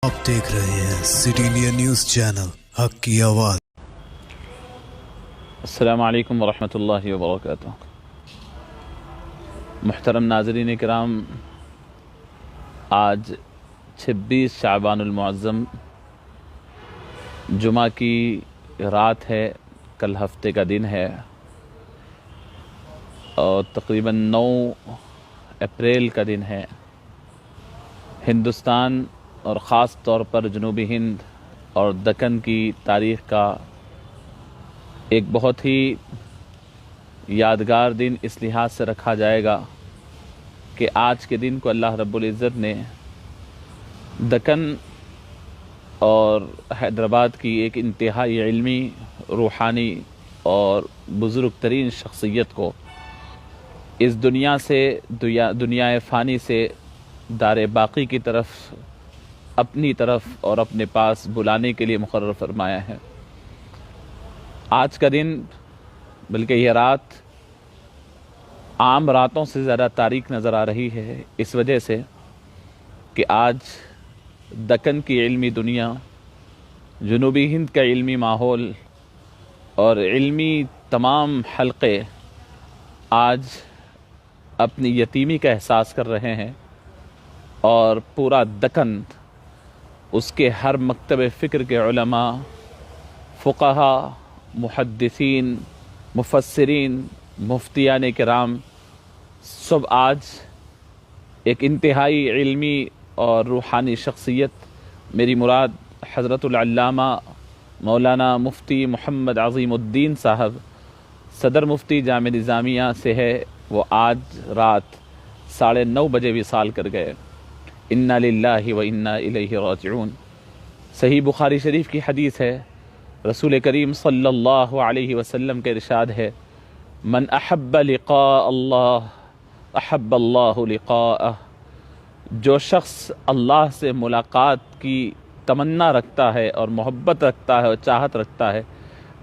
آپ دیکھ رہے ہیں سٹی انڈیا نیوز چینل حق کی آواز۔ السلام علیکم ورحمۃ اللہ وبرکاتہ۔ محترم ناظرین کرام، آج 26 شعبان المعظم جمعہ کی رات ہے، کل ہفتے کا دن ہے اور تقریباً 9 اپریل کا دن ہے۔ ہندوستان اور خاص طور پر جنوبی ہند اور دکن کی تاریخ کا ایک بہت ہی یادگار دن اس لحاظ سے رکھا جائے گا کہ آج کے دن کو اللہ رب العزت نے دکن اور حیدرآباد کی ایک انتہائی علمی، روحانی اور بزرگ ترین شخصیت کو اس دنیا سے دنیا فانی سے دار باقی کی طرف اپنی طرف اور اپنے پاس بلانے کے لیے مقرر فرمایا ہے۔ آج کا دن، بلکہ یہ رات عام راتوں سے زیادہ تاریک نظر آ رہی ہے، اس وجہ سے کہ آج دکن کی علمی دنیا، جنوبی ہند کا علمی ماحول اور علمی تمام حلقے آج اپنی یتیمی کا احساس کر رہے ہیں، اور پورا دکن، اس کے ہر مکتب فکر کے علماء، فقہا، محدثین، مفسرین، مفتیان کرام سب آج ایک انتہائی علمی اور روحانی شخصیت، میری مراد حضرت العلامہ مولانا مفتی محمد عظیم الدین صاحب، صدر مفتی جامع نظامیہ سے ہے، وہ آج رات 9:30 بجے وصال کر گئے۔ انا للہ و انا الیہ راجعون۔ صحیح بخاری شریف کی حدیث ہے، رسول کریم صلی اللہ علیہ وسلم کے ارشاد ہے، من احب لقاء اللہ احب اللہ لقاءہ۔ جو شخص اللہ سے ملاقات کی تمنا رکھتا ہے اور محبت رکھتا ہے اور چاہت رکھتا ہے،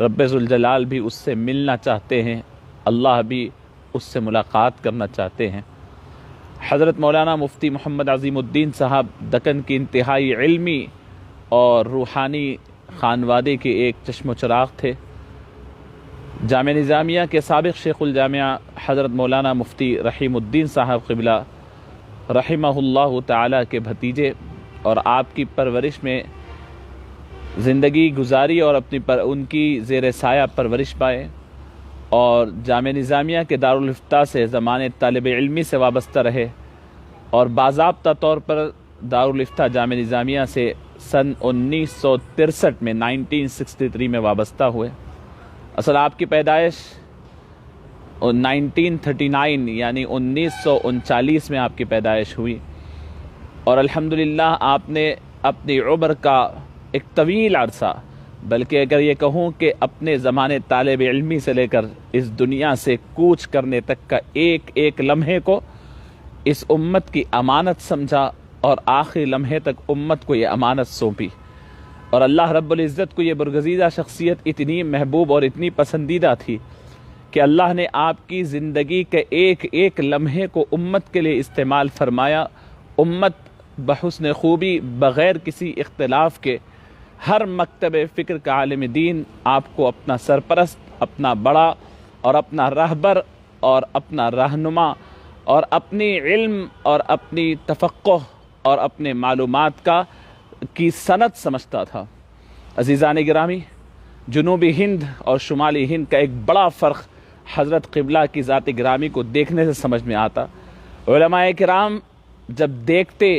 رب ذوالجلال بھی اس سے ملنا چاہتے ہیں، اللہ بھی اس سے ملاقات کرنا چاہتے ہیں۔ حضرت مولانا مفتی محمد عظیم الدین صاحب دکن کی انتہائی علمی اور روحانی خانوادے کے ایک چشم و چراغ تھے۔ جامع نظامیہ کے سابق شیخ الجامعہ حضرت مولانا مفتی رحیم الدین صاحب قبلہ رحمہ اللہ تعالی کے بھتیجے، اور آپ کی پرورش میں زندگی گزاری اور ان کی زیر سایہ پرورش پائے، اور جامع نظامیہ کے دارالافتاء سے زمانے طالب علمی سے وابستہ رہے، اور باضابطہ طور پر دارالافتاء جامع نظامیہ سے سن 1963 میں 1963 میں وابستہ ہوئے۔ اصل آپ کی پیدائش 1939 یعنی 1939 میں آپ کی پیدائش ہوئی، اور الحمدللہ آپ نے اپنی عمر کا ایک طویل عرصہ، بلکہ اگر یہ کہوں کہ اپنے زمانے طالب علمی سے لے کر اس دنیا سے کوچ کرنے تک کا ایک ایک لمحے کو اس امت کی امانت سمجھا، اور آخری لمحے تک امت کو یہ امانت سونپی، اور اللہ رب العزت کو یہ برگزیدہ شخصیت اتنی محبوب اور اتنی پسندیدہ تھی کہ اللہ نے آپ کی زندگی کے ایک ایک لمحے کو امت کے لیے استعمال فرمایا۔ امت بحسن خوبی، بغیر کسی اختلاف کے، ہر مکتب فکر کا عالم دین آپ کو اپنا سرپرست، اپنا بڑا اور اپنا رہبر اور اپنا رہنما اور اپنی علم اور اپنی تفقہ اور اپنے معلومات کی صنعت سمجھتا تھا۔ عزیزان گرامی، جنوبی ہند اور شمالی ہند کا ایک بڑا فرق حضرت قبلہ کی ذات گرامی کو دیکھنے سے سمجھ میں آتا۔ علماء کرام جب دیکھتے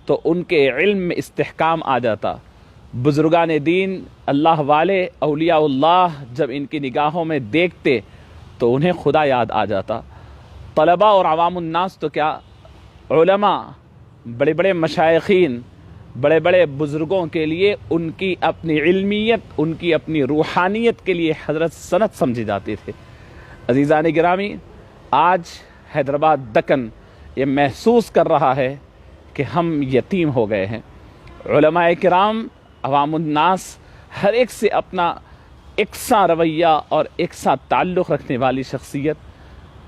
تو ان کے علم میں استحکام آ جاتا، بزرگان دین، اللہ والے، اولیاء اللہ جب ان کی نگاہوں میں دیکھتے تو انہیں خدا یاد آ جاتا۔ طلباء اور عوام الناس تو کیا، علماء، بڑے بڑے مشائخین، بڑے بڑے بزرگوں کے لیے ان کی اپنی علمیت، ان کی اپنی روحانیت کے لیے حضرت سند سمجھے جاتے تھے۔ عزیزان گرامی، آج حیدرآباد دکن یہ محسوس کر رہا ہے کہ ہم یتیم ہو گئے ہیں۔ علماء کرام، عوام الناس، ہر ایک سے اپنا یکساں رویہ اور یکساں تعلق رکھنے والی شخصیت،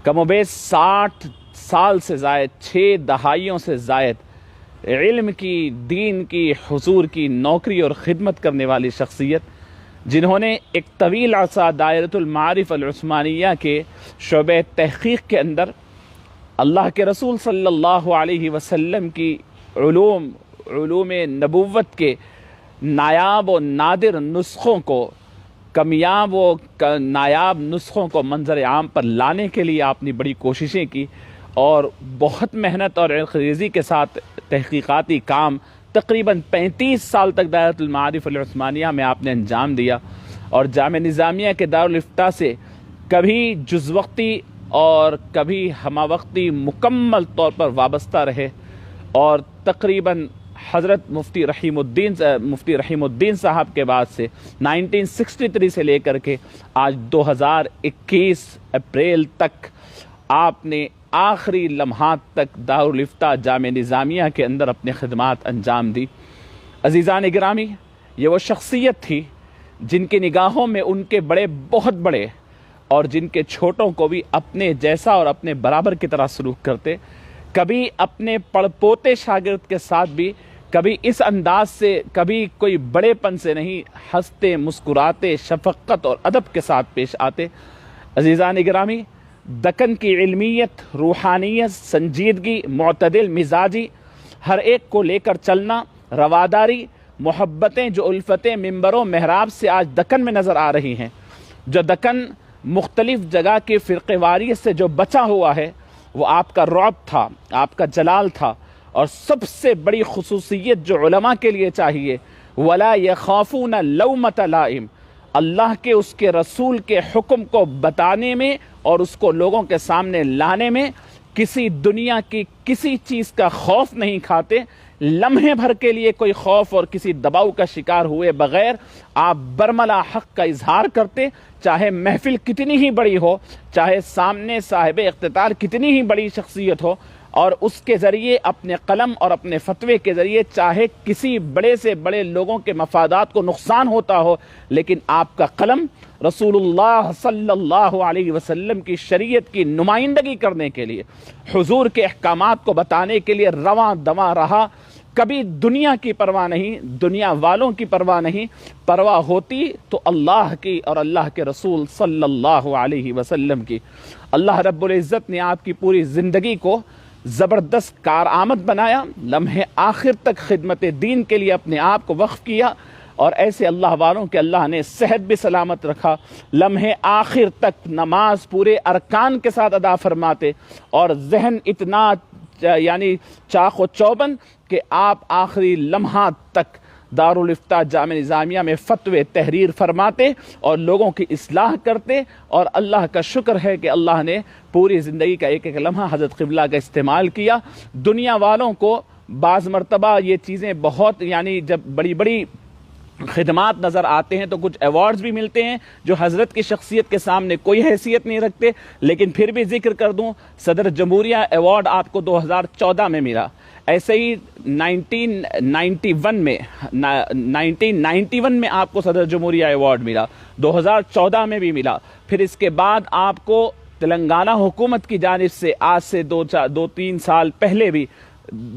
کم و بیش 60 سال سے زائد، 6 دہائیوں سے زائد علم کی، دین کی، حضور کی نوکری اور خدمت کرنے والی شخصیت، جنہوں نے ایک طویل عرصہ دائرۃ المعارف العثمانیہ کے شعبہ تحقیق کے اندر اللہ کے رسول صلی اللہ علیہ وسلم کی علوم نبوت کے نایاب و نادر نسخوں کو، کمیاب و نایاب نسخوں کو منظر عام پر لانے کے لیے آپ نے بڑی کوششیں کی اور بہت محنت اور علم ریزی کے ساتھ تحقیقاتی کام تقریباً 35 سال تک دائرۃ المعارف العثمانیہ میں آپ نے انجام دیا، اور جامعہ نظامیہ کے دارالافتاء سے کبھی جز وقتی اور کبھی ہمہ وقتی مکمل طور پر وابستہ رہے، اور تقریباً حضرت مفتی رحیم الدین صاحب کے بعد سے 1963 سے لے کر کے آج 2021 اپریل تک آپ نے آخری لمحات تک دارالافتاء جامعہ نظامیہ کے اندر اپنے خدمات انجام دی۔ عزیزان گرامی، یہ وہ شخصیت تھی جن کی نگاہوں میں ان کے بڑے بہت بڑے اور جن کے چھوٹوں کو بھی اپنے جیسا اور اپنے برابر کی طرح سلوک کرتے، کبھی اپنے پڑ پوتے شاگرد کے ساتھ بھی کبھی اس انداز سے، کبھی کوئی بڑے پن سے نہیں، ہنستے مسکراتے شفقت اور ادب کے ساتھ پیش آتے۔ عزیزان گرامی، دکن کی علمیت، روحانیت، سنجیدگی، معتدل مزاجی، ہر ایک کو لے کر چلنا، رواداری، محبتیں، جو الفتیں ممبر و محراب سے آج دکن میں نظر آ رہی ہیں، جو دکن مختلف جگہ کے فرقے واریت سے جو بچا ہوا ہے، وہ آپ کا رعب تھا، آپ کا جلال تھا، اور سب سے بڑی خصوصیت جو علماء کے لیے چاہیے، وَلَا يَخَافُونَ لَوْمَةَ لَائِمٍ، اللہ کے اس کے رسول کے حکم کو بتانے میں اور اس کو لوگوں کے سامنے لانے میں کسی دنیا کی کسی چیز کا خوف نہیں کھاتے، لمحے بھر کے لیے کوئی خوف اور کسی دباؤ کا شکار ہوئے بغیر آپ برملا حق کا اظہار کرتے، چاہے محفل کتنی ہی بڑی ہو، چاہے سامنے صاحب اقتدار کتنی ہی بڑی شخصیت ہو، اور اس کے ذریعے اپنے قلم اور اپنے فتوے کے ذریعے چاہے کسی بڑے سے بڑے لوگوں کے مفادات کو نقصان ہوتا ہو، لیکن آپ کا قلم رسول اللہ صلی اللہ علیہ وسلم کی شریعت کی نمائندگی کرنے کے لیے، حضور کے احکامات کو بتانے کے لیے رواں دواں رہا۔ کبھی دنیا کی پرواہ نہیں، دنیا والوں کی پرواہ نہیں، پرواہ ہوتی تو اللہ کی اور اللہ کے رسول صلی اللہ علیہ وسلم کی۔ اللہ رب العزت نے آپ کی پوری زندگی کو زبردست کارآمد بنایا، لمحے آخر تک خدمت دین کے لیے اپنے آپ کو وقف کیا، اور ایسے اللہ والوں کے اللہ نے صحت بھی سلامت رکھا، لمحے آخر تک نماز پورے ارکان کے ساتھ ادا فرماتے، اور ذہن اتنا یعنی چاق و چوبند کہ آپ آخری لمحات تک دارالافتاء جامعہ نظامیہ میں فتوے تحریر فرماتے اور لوگوں کی اصلاح کرتے، اور اللہ کا شکر ہے کہ اللہ نے پوری زندگی کا ایک ایک لمحہ حضرت قبلہ کا استعمال کیا۔ دنیا والوں کو بعض مرتبہ یہ چیزیں بہت یعنی جب بڑی بڑی خدمات نظر آتے ہیں تو کچھ ایوارڈز بھی ملتے ہیں جو حضرت کی شخصیت کے سامنے کوئی حیثیت نہیں رکھتے، لیکن پھر بھی ذکر کر دوں، صدر جمہوریہ ایوارڈ آپ کو 2014 میں ملا، ایسے ہی 1991 میں آپ کو صدر جمہوریہ ایوارڈ ملا، 2014 میں بھی ملا، پھر اس کے بعد آپ کو تلنگانہ حکومت کی جانب سے آج سے 2-3 سال پہلے بھی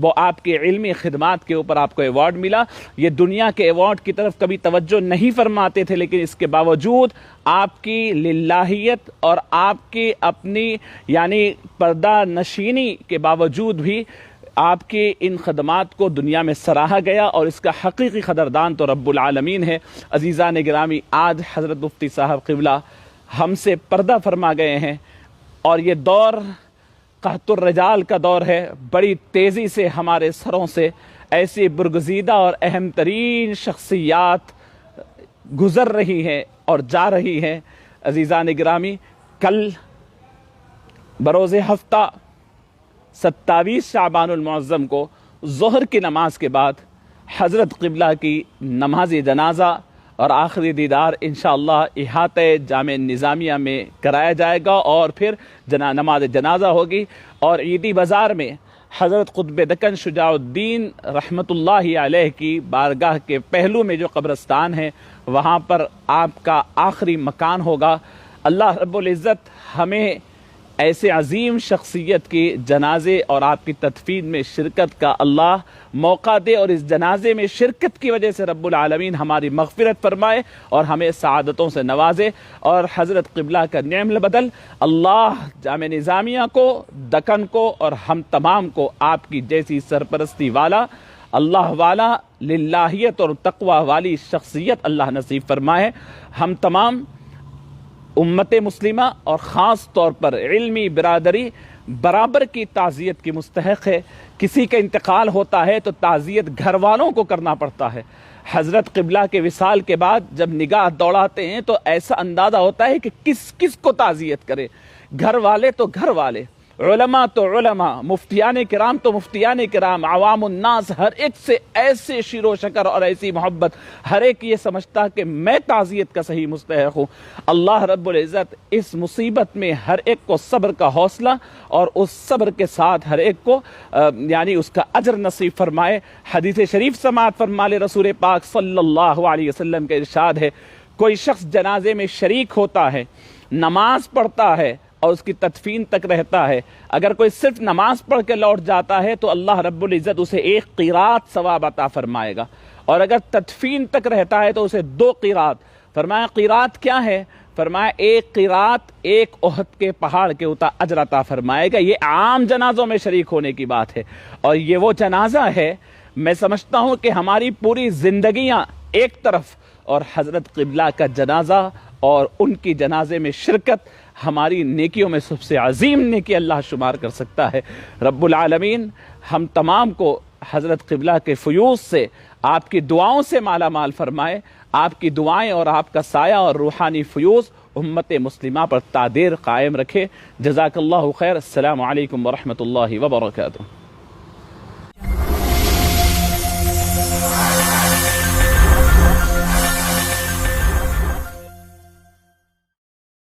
وہ آپ کے علمی خدمات کے اوپر آپ کو ایوارڈ ملا۔ یہ دنیا کے ایوارڈ کی طرف کبھی توجہ نہیں فرماتے تھے، لیکن اس کے باوجود آپ کی للہیت اور آپ کی اپنی یعنی پردہ نشینی کے باوجود بھی آپ کے ان خدمات کو دنیا میں سراہا گیا، اور اس کا حقیقی قدردان تو رب العالمین ہے۔ عزیزان گرامی، آج حضرت مفتی صاحب قبلہ ہم سے پردہ فرما گئے ہیں، اور یہ دور قحط الرجال کا دور ہے، بڑی تیزی سے ہمارے سروں سے ایسی برگزیدہ اور اہم ترین شخصیات گزر رہی ہیں اور جا رہی ہیں۔ عزیزان گرامی، کل بروز ہفتہ 27 شعبان المعظم کو ظہر کی نماز کے بعد حضرت قبلہ کی نماز جنازہ اور آخری دیدار انشاءاللہ احاطہ جامع نظامیہ میں کرایا جائے گا، اور پھر نماز جنازہ ہوگی، اور عیدی بازار میں حضرت قطب دکن شجاع الدین رحمۃ اللہ علیہ کی بارگاہ کے پہلو میں جو قبرستان ہے، وہاں پر آپ کا آخری مکان ہوگا۔ اللہ رب العزت ہمیں ایسے عظیم شخصیت کی جنازے اور آپ کی تدفین میں شرکت کا اللہ موقع دے، اور اس جنازے میں شرکت کی وجہ سے رب العالمین ہماری مغفرت فرمائے اور ہمیں سعادتوں سے نوازے، اور حضرت قبلہ کا نعم البدل اللہ جامع نظامیہ کو، دکن کو اور ہم تمام کو آپ کی جیسی سرپرستی والا، اللہ والا، للہیت اور تقوی والی شخصیت اللہ نصیب فرمائے۔ ہم تمام امت مسلمہ اور خاص طور پر علمی برادری برابر کی تعزیت کی مستحق ہے۔ کسی کا انتقال ہوتا ہے تو تعزیت گھر والوں کو کرنا پڑتا ہے۔ حضرت قبلہ کے وصال کے بعد جب نگاہ دوڑاتے ہیں تو ایسا اندازہ ہوتا ہے کہ کس کس کو تعزیت کرے، گھر والے تو گھر والے، علماء تو علماء، مفتیان کرام تو مفتیان کرام، عوام الناس، ہر ایک سے ایسے شیر و شکر اور ایسی محبت، ہر ایک یہ سمجھتا کہ میں تعزیت کا صحیح مستحق ہوں۔ اللہ رب العزت اس مصیبت میں ہر ایک کو صبر کا حوصلہ اور اس صبر کے ساتھ ہر ایک کو یعنی اس کا اجر نصیب فرمائے۔ حدیث شریف سماعت فرما لے، رسول پاک صلی اللہ علیہ وسلم کا ارشاد ہے، کوئی شخص جنازے میں شریک ہوتا ہے، نماز پڑھتا ہے اور اس کی تدفین تک رہتا ہے، اگر کوئی صرف نماز پڑھ کے لوٹ جاتا ہے تو اللہ رب العزت اسے 1 قیرات ثواب عطا فرمائے گا، اور اگر تدفین تک رہتا ہے تو اسے 2 قیرات۔ فرمایا قیرات کیا ہے؟ فرمایا 1 قیرات 1 احد کے پہاڑ کے اوپر اجر عطا فرمائے گا۔ یہ عام جنازوں میں شریک ہونے کی بات ہے، اور یہ وہ جنازہ ہے، میں سمجھتا ہوں کہ ہماری پوری زندگیاں ایک طرف اور حضرت قبلہ کا جنازہ اور ان کی جنازے میں شرکت ہماری نیکیوں میں سب سے عظیم نیکی اللہ شمار کر سکتا ہے۔ رب العالمین ہم تمام کو حضرت قبلہ کے فیوض سے، آپ کی دعاؤں سے مالا مال فرمائے۔ آپ کی دعائیں اور آپ کا سایہ اور روحانی فیوض امت مسلمہ پر تادیر قائم رکھے۔ جزاک اللہ خیر۔ السلام علیکم ورحمۃ اللہ وبرکاتہ۔